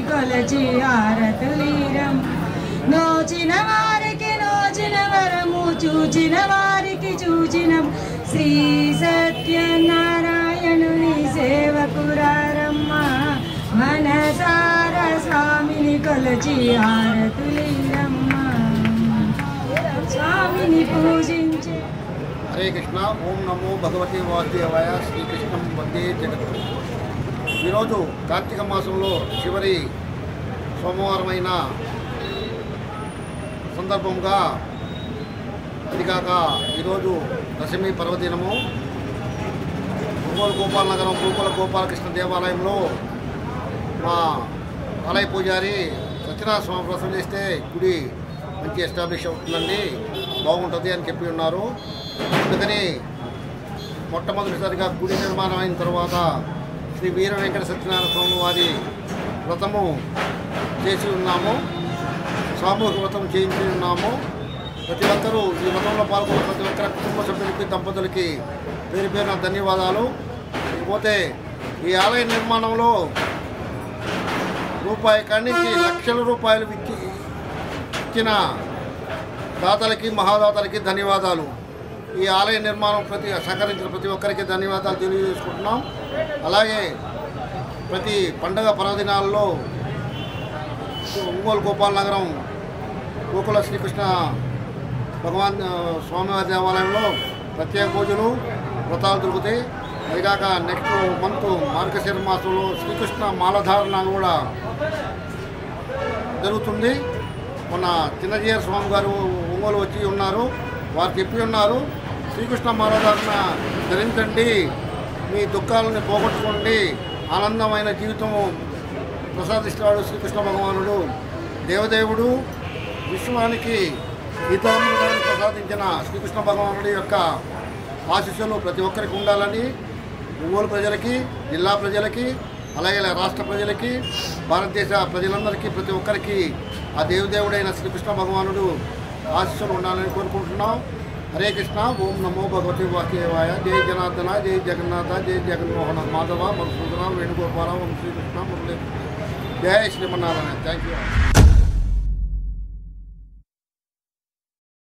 కొలచి ఆరతులీరం నోచిన వారికి నోచిన వరము చూచిన వారికి చూచిన శ్రీ సత్యనారాయణుని సేవకురారమ్మ మనసార స్వామిని కొలచి ఆరతులీరమ్మ స్వామిని పూజించే. హరే కృష్ణ. ఓం నమో భగవతి వాసుదేవాయ. శ్రీకృష్ణం వందే జగత్. ఈరోజు కార్తీక మాసంలో చివరి సోమవారమైన సందర్భంగా అదికాక ఈరోజు దశమి పర్వదినము. ఒంగోలు గోపాలనగరం గురుకుల గోపాలకృష్ణ దేవాలయంలో మా ఆలయ పూజారి సత్యనారాయణ స్వామి ప్రసవం చేస్తే గుడి మంచి ఎస్టాబ్లిష్ అవుతుందండి, బాగుంటుంది అని చెప్పి ఉన్నారు. అందుకని మొట్టమొదటిసారిగా గుడి నిర్మాణం అయిన తర్వాత శ్రీ వీర వెంకట సత్యనారాయణ స్వామి వారి వ్రతము చేసి ఉన్నాము, సామూహిక వ్రతం చేయించి ఉన్నాము. ప్రతి ఒక్కరూ ఈ వ్రతంలో పాల్గొన్న ప్రతి ఒక్కరి కుటుంబ సభ్యులకి దంపతులకి పేరు పేరున ధన్యవాదాలు. ఇకపోతే ఈ ఆలయ నిర్మాణంలో రూపాయి కాడి నుంచి లక్షల రూపాయలు ఇచ్చిన దాతలకి మహాదాతలకి ధన్యవాదాలు. ఈ ఆలయ నిర్మాణం సహకరించిన ప్రతి ఒక్కరికి ధన్యవాదాలు తెలియజేసుకుంటున్నాం. అలాగే ప్రతి పండగ పర్వదినాల్లో ఒంగోలు గోపాలనగరం గోకుల శ్రీకృష్ణ భగవాన్ స్వామివారి దేవాలయంలో ప్రత్యేక పూజలు వ్రతాలు దొరుకుతాయి. అదిగాక నెక్స్ట్ మంత్ మార్గశిర మాసంలో శ్రీకృష్ణ మాలధారణ కూడా జరుగుతుంది. మొన్న చిన్నజీయర్ స్వామి గారు ఒంగోలు వచ్చి ఉన్నారు, వారు చెప్పి ఉన్నారు శ్రీకృష్ణ మాలధారణ ధరించండి, మీ దుఃఖాలను పోగొట్టుకోండి, ఆనందమైన జీవితము ప్రసాదిస్తాడు శ్రీకృష్ణ భగవానుడు. దేవదేవుడు విశ్వానికి గీతామృతాన్ని ప్రసాదించిన శ్రీకృష్ణ భగవానుడి యొక్క ఆశీస్సులు ప్రతి ఒక్కరికి ఉండాలని ఒంగోలు ప్రజలకి, జిల్లా ప్రజలకి, అలాగే రాష్ట్ర ప్రజలకి, భారతదేశ ప్రజలందరికీ ప్రతి ఒక్కరికి ఆ దేవదేవుడైన శ్రీకృష్ణ భగవానుడు ఆశీస్సులు ఉండాలని కోరుకుంటున్నాం. హరే కృష్ణ. ఓం నమో భగవతి వాసుదేవాయ. జై జనార్దన, జై జగన్నాథ, జై జగన్మోహన, మాధవ, మధుసూదన, వేణుగోపాల, ఓం శ్రీకృష్ణ మురళి. జై శ్రీమన్నారాయణ. Thank you.